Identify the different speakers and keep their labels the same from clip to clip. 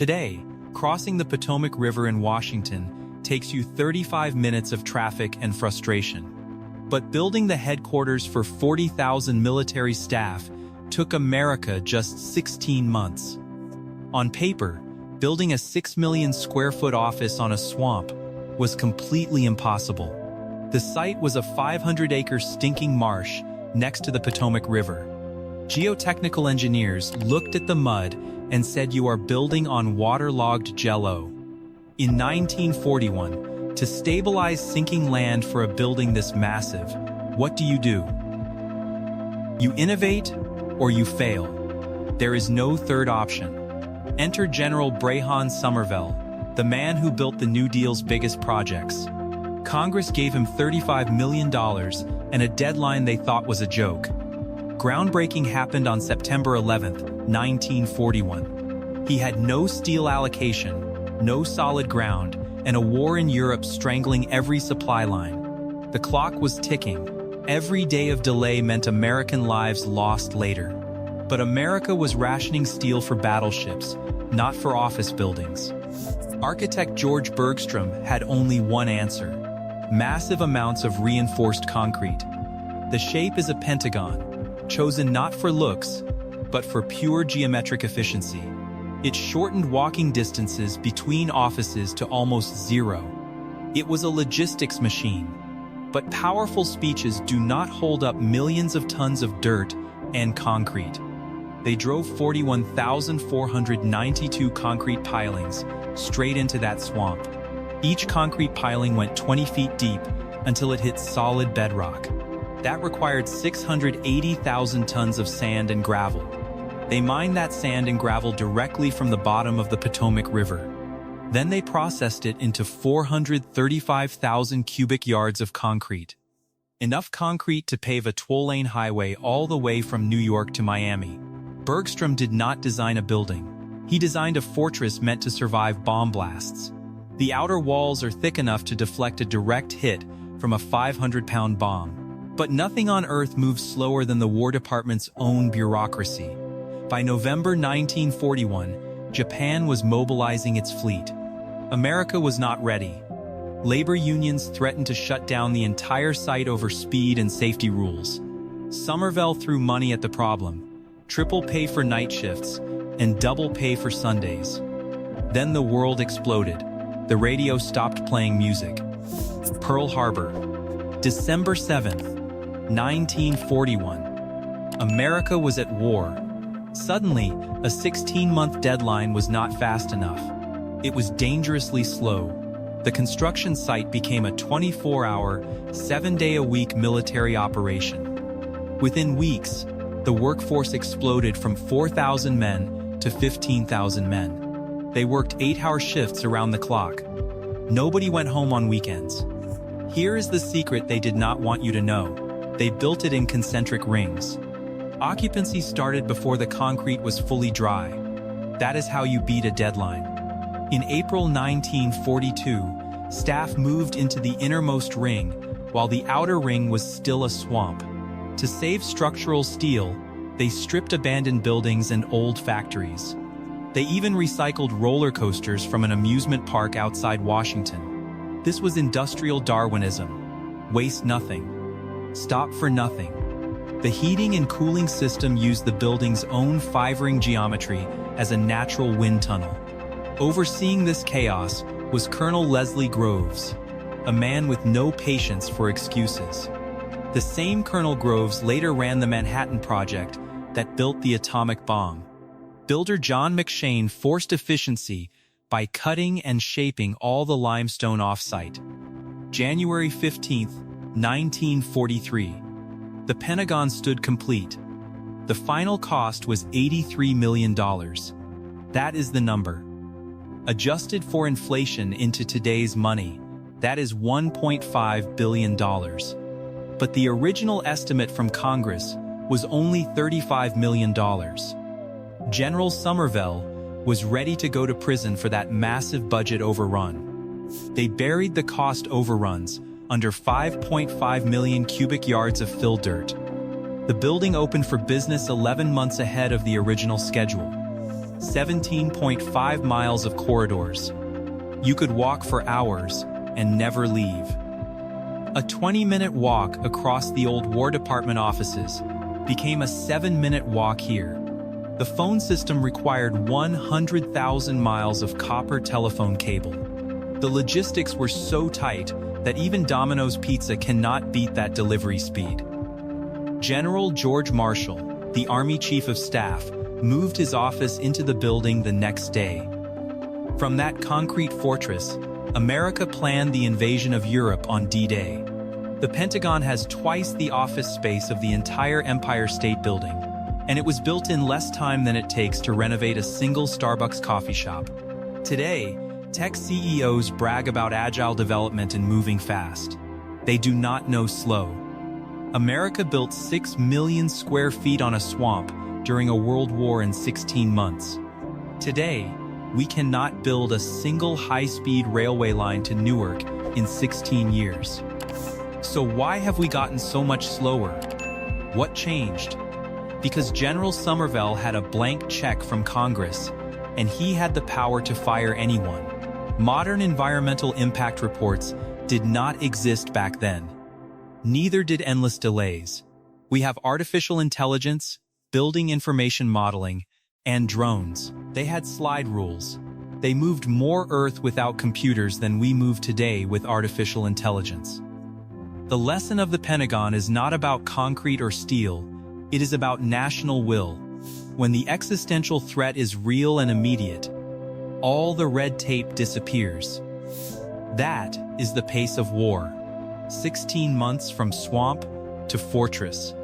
Speaker 1: Today, crossing the Potomac River in Washington takes you 35 minutes of traffic and frustration. But building the headquarters for 40,000 military staff took America just 16 months. On paper, building a 6 million square foot office on a swamp was completely impossible. The site was a 500-acre stinking marsh next to the Potomac River. Geotechnical engineers looked at the mud and said, "You are building on waterlogged jello." In 1941, to stabilize sinking land for a building this massive, what do? You innovate or you fail. There is no third option. Enter General Brehon Somervell, the man who built the New Deal's biggest projects. Congress gave him $35 million and a deadline they thought was a joke. Groundbreaking happened on September 11, 1941. He had no steel allocation, no solid ground, and a war in Europe strangling every supply line. The clock was ticking. Every day of delay meant American lives lost later. But America was rationing steel for battleships, not for office buildings. Architect George Bergstrom had only one answer: massive amounts of reinforced concrete. The shape is a pentagon, chosen not for looks, but for pure geometric efficiency. It shortened walking distances between offices to almost zero. It was a logistics machine. But powerful speeches do not hold up millions of tons of dirt and concrete. They drove 41,492 concrete pilings straight into that swamp. Each concrete piling went 20 feet deep until it hit solid bedrock. That required 680,000 tons of sand and gravel. They mined that sand and gravel directly from the bottom of the Potomac River. Then they processed it into 435,000 cubic yards of concrete. Enough concrete to pave a 12-lane highway all the way from New York to Miami. Bergstrom did not design a building. He designed a fortress meant to survive bomb blasts. The outer walls are thick enough to deflect a direct hit from a 500-pound bomb. But nothing on Earth moves slower than the War Department's own bureaucracy. By November 1941, Japan was mobilizing its fleet. America was not ready. Labor unions threatened to shut down the entire site over speed and safety rules. Somervell threw money at the problem: triple pay for night shifts and double pay for Sundays. Then the world exploded. The radio stopped playing music. Pearl Harbor, December 7th, 1941. America was at war. Suddenly, a 16-month deadline was not fast enough. It was dangerously slow. The construction site became a 24-hour, 7-day-a-week military operation. Within weeks, the workforce exploded from 4,000 men to 15,000 men. They worked 8-hour shifts around the clock. Nobody went home on weekends. Here is the secret they did not want you to know. They built it in concentric rings. Occupancy started before the concrete was fully dry. That is how you beat a deadline. In April 1942, staff moved into the innermost ring, while the outer ring was still a swamp. To save structural steel, they stripped abandoned buildings and old factories. They even recycled roller coasters from an amusement park outside Washington. This was industrial Darwinism. Waste nothing. Stop for nothing. The heating and cooling system used the building's own 5-ring geometry as a natural wind tunnel. Overseeing this chaos was Colonel Leslie Groves, a man with no patience for excuses. The same Colonel Groves later ran the Manhattan Project that built the atomic bomb. Builder John McShane forced efficiency by cutting and shaping all the limestone off-site. January 15, 1943. The Pentagon stood complete. The final cost was $83 million. That is the number. Adjusted for inflation into today's money, that is $1.5 billion. But the original estimate from Congress was only $35 million. General Somervell was ready to go to prison for that massive budget overrun. They buried the cost overruns under 5.5 million cubic yards of fill dirt. The building opened for business 11 months ahead of the original schedule. 17.5 miles of corridors. You could walk for hours and never leave. A 20-minute walk across the old War Department offices became a 7-minute walk here. The phone system required 100,000 miles of copper telephone cable. The logistics were so tight that even Domino's Pizza cannot beat that delivery speed. General George Marshall, the Army Chief of Staff, moved his office into the building the next day. From that concrete fortress, America planned the invasion of Europe on D-Day. The Pentagon has twice the office space of the entire Empire State Building, and it was built in less time than it takes to renovate a single Starbucks coffee shop. Today, tech CEOs brag about agile development and moving fast. They do not know slow. America built 6 million square feet on a swamp during a world war in 16 months. Today, we cannot build a single high-speed railway line to Newark in 16 years. So why have we gotten so much slower? What changed? Because General Somervell had a blank check from Congress, and he had the power to fire anyone. Modern environmental impact reports did not exist back then. Neither did endless delays. We have artificial intelligence, building information modeling, and drones. They had slide rules. They moved more Earth without computers than we move today with artificial intelligence. The lesson of the Pentagon is not about concrete or steel, it is about national will. When the existential threat is real and immediate, all the red tape disappears. That is the pace of war. 16 months from swamp to fortress.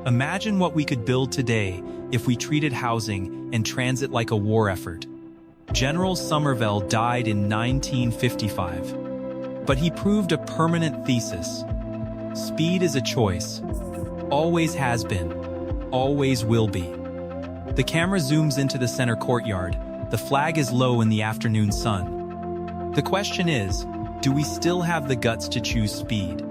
Speaker 1: Imagine what we could build today if we treated housing and transit like a war effort. General Somervell died in 1955, but he proved a permanent thesis. Speed is a choice. Always has been. Always will be. The camera zooms into the center courtyard. The flag is low in the afternoon sun. The question is, do we still have the guts to choose speed?